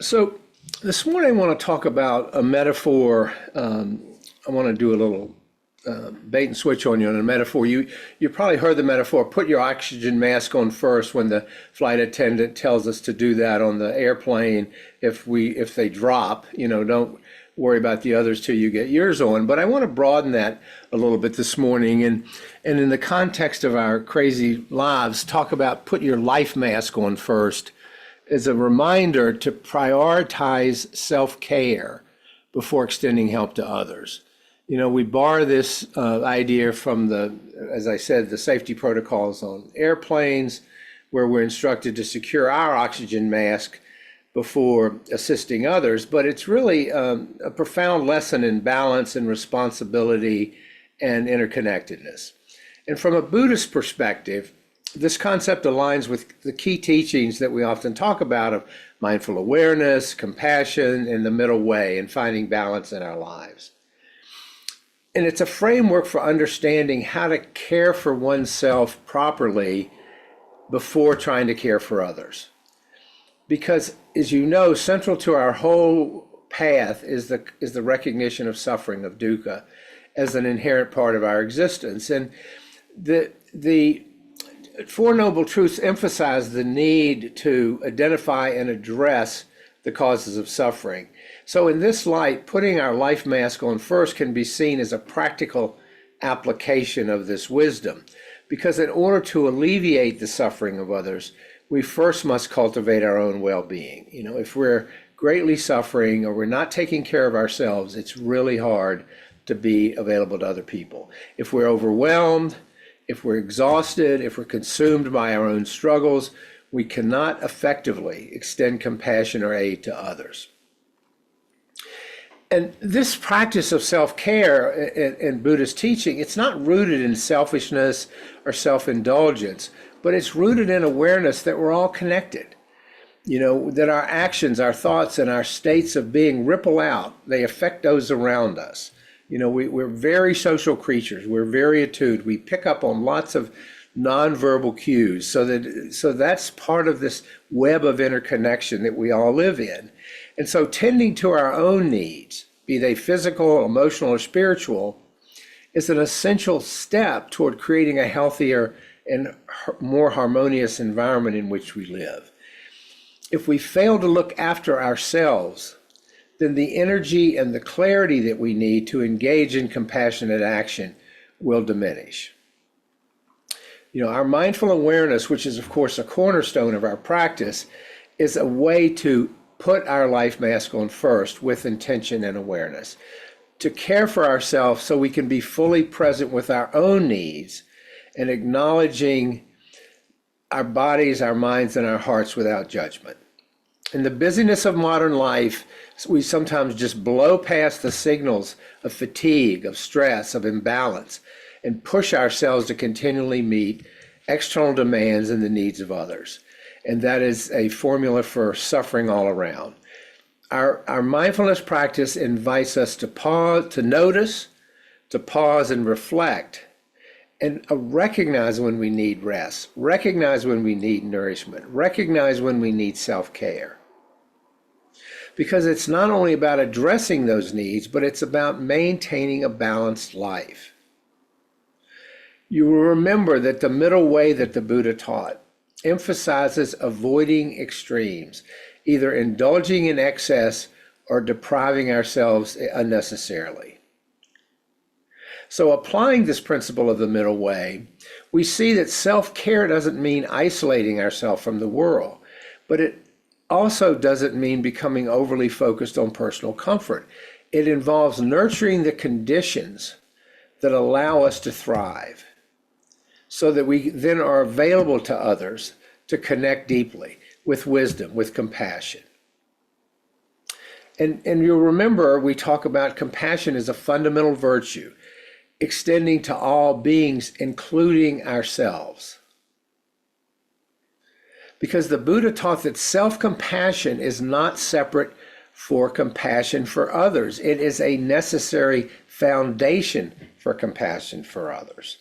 So this morning I want to talk about a metaphor. I want to do a little bait and switch on you on a metaphor. You probably heard the metaphor, put your oxygen mask on first when the flight attendant tells us to do that on the airplane. If they drop, don't worry about the others till you get yours on. But I want to broaden that a little bit this morning and in the context of our crazy lives, talk about put your life mask on first as a reminder to prioritize self-care before extending help to others. We borrow this idea from as I said, the safety protocols on airplanes, where we're instructed to secure our oxygen mask before assisting others. But it's really a profound lesson in balance and responsibility and interconnectedness. And from a Buddhist perspective, this concept aligns with the key teachings that we often talk about of mindful awareness, compassion, and the middle way, and finding balance in our lives. And it's a framework for understanding how to care for oneself properly before trying to care for others. Because, as you know, central to our whole path is the recognition of suffering, of dukkha, as an inherent part of our existence. And the Four Noble Truths emphasize the need to identify and address the causes of suffering. So in this light, putting our life mask on first can be seen as a practical application of this wisdom. Because in order to alleviate the suffering of others, we first must cultivate our own well-being. If we're greatly suffering or we're not taking care of ourselves, it's really hard to be available to other people. If we're overwhelmed, if we're exhausted, if we're consumed by our own struggles, we cannot effectively extend compassion or aid to others. And this practice of self-care in Buddhist teaching, it's not rooted in selfishness or self-indulgence, but it's rooted in awareness that we're all connected. That our actions, our thoughts, and our states of being ripple out. They affect those around us. We're very social creatures. We're very attuned. We pick up on lots of nonverbal cues. So that's part of this web of interconnection that we all live in. And so tending to our own needs, be they physical, emotional, or spiritual, is an essential step toward creating a healthier and more harmonious environment in which we live. If we fail to look after ourselves, then the energy and the clarity that we need to engage in compassionate action will diminish. Our mindful awareness, which is of course a cornerstone of our practice, is a way to put our life mask on first with intention and awareness, to care for ourselves so we can be fully present with our own needs and acknowledging our bodies, our minds, and our hearts without judgment. In the busyness of modern life, we sometimes just blow past the signals of fatigue, of stress, of imbalance, and push ourselves to continually meet external demands and the needs of others. And that is a formula for suffering all around. Our mindfulness practice invites us to pause, to notice, to pause and reflect, and recognize when we need rest, recognize when we need nourishment, recognize when we need self-care. Because it's not only about addressing those needs, but it's about maintaining a balanced life. You will remember that the middle way that the Buddha taught emphasizes avoiding extremes, either indulging in excess or depriving ourselves unnecessarily. So applying this principle of the middle way, we see that self-care doesn't mean isolating ourselves from the world, but it also doesn't mean becoming overly focused on personal comfort. It involves nurturing the conditions that allow us to thrive so that we then are available to others to connect deeply with wisdom, with compassion. And you'll remember we talk about compassion as a fundamental virtue, extending to all beings, including ourselves. Because the Buddha taught that self-compassion is not separate for compassion for others. It is a necessary foundation for compassion for others.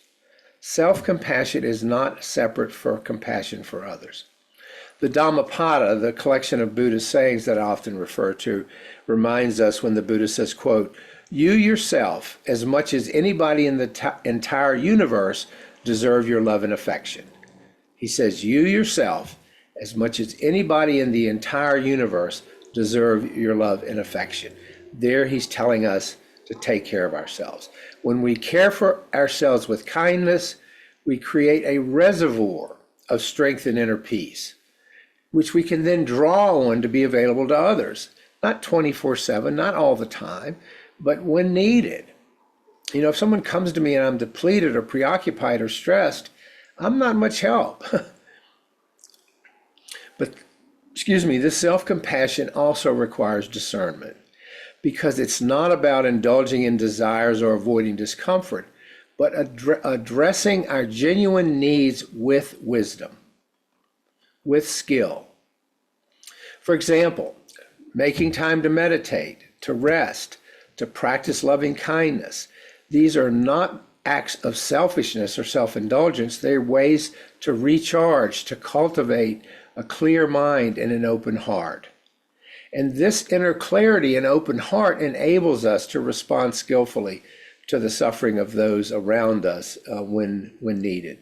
Self-compassion is not separate for compassion for others. The Dhammapada, the collection of Buddhist sayings that I often refer to, reminds us when the Buddha says, quote, "You yourself, as much as anybody in the entire universe, deserve your love and affection." He says, "You yourself, as much as anybody in the entire universe, deserve your love and affection." There he's telling us to take care of ourselves. When we care for ourselves with kindness, we create a reservoir of strength and inner peace, which we can then draw on to be available to others. Not 24/7, not all the time, but when needed. You know, if someone comes to me and I'm depleted or preoccupied or stressed, I'm not much help. But, this self-compassion also requires discernment, because it's not about indulging in desires or avoiding discomfort, but addressing our genuine needs with wisdom, with skill. For example, making time to meditate, to rest, to practice loving kindness. These are not acts of selfishness or self-indulgence. They're ways to recharge, to cultivate a clear mind and an open heart. And this inner clarity and open heart enables us to respond skillfully to the suffering of those around us when needed.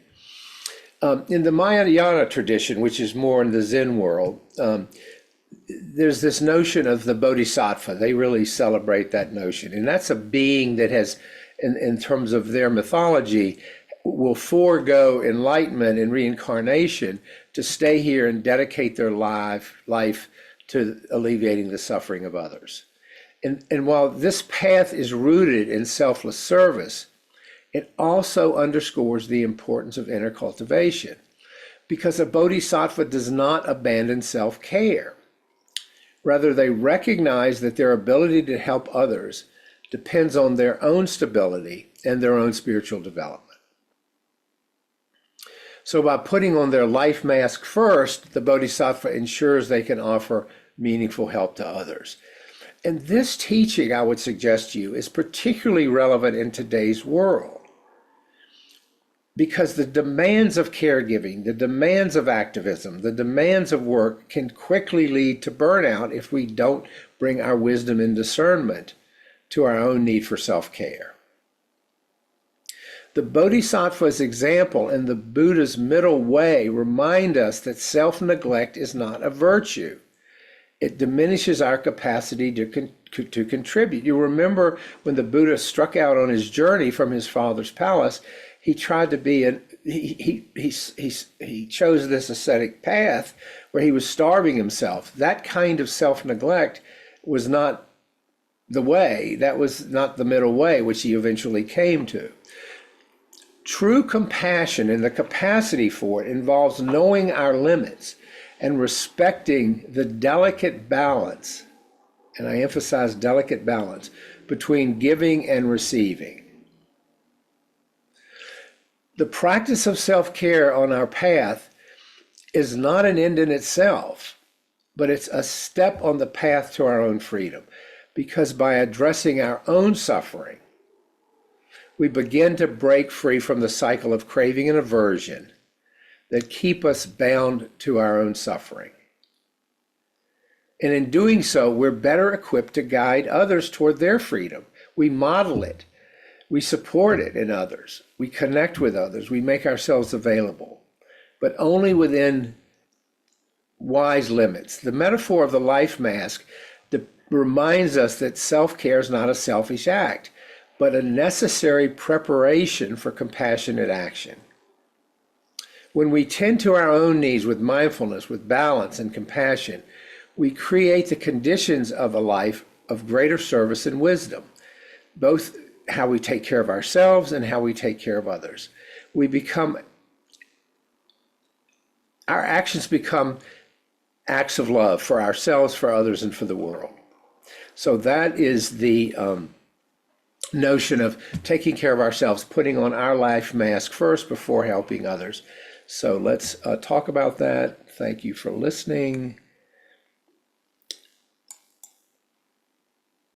In the Mahayana tradition, which is more in the Zen world, there's this notion of the Bodhisattva. They really celebrate that notion. And that's a being that has, in terms of their mythology, will forego enlightenment and reincarnation to stay here and dedicate their life to alleviating the suffering of others. And while this path is rooted in selfless service, it also underscores the importance of inner cultivation, because a bodhisattva does not abandon self-care. Rather, they recognize that their ability to help others depends on their own stability and their own spiritual development. So by putting on their life mask first, the bodhisattva ensures they can offer meaningful help to others. And this teaching, I would suggest to you, is particularly relevant in today's world, because the demands of caregiving, the demands of activism, the demands of work can quickly lead to burnout if we don't bring our wisdom and discernment to our own need for self-care. The Bodhisattva's example and the Buddha's middle way remind us that self-neglect is not a virtue. It diminishes our capacity to contribute. You remember when the Buddha struck out on his journey from his father's palace, he tried to be he chose this ascetic path where he was starving himself. That kind of self-neglect was not the way. That was not the middle way, which he eventually came to. True compassion and the capacity for it involves knowing our limits and respecting the delicate balance, and I emphasize delicate balance, between giving and receiving. The practice of self-care on our path is not an end in itself, but it's a step on the path to our own freedom, because by addressing our own suffering, we begin to break free from the cycle of craving and aversion that keep us bound to our own suffering. And in doing so, we're better equipped to guide others toward their freedom. We model it. We support it in others. We connect with others. We make ourselves available, but only within wise limits. The metaphor of the life mask reminds us that self-care is not a selfish act, but a necessary preparation for compassionate action. When we tend to our own needs with mindfulness, with balance and compassion, we create the conditions of a life of greater service and wisdom, both how we take care of ourselves and how we take care of others. Our actions become acts of love for ourselves, for others, and for the world. So that is the notion of taking care of ourselves, putting on our life mask first before helping others. So let's talk about that. Thank you for listening.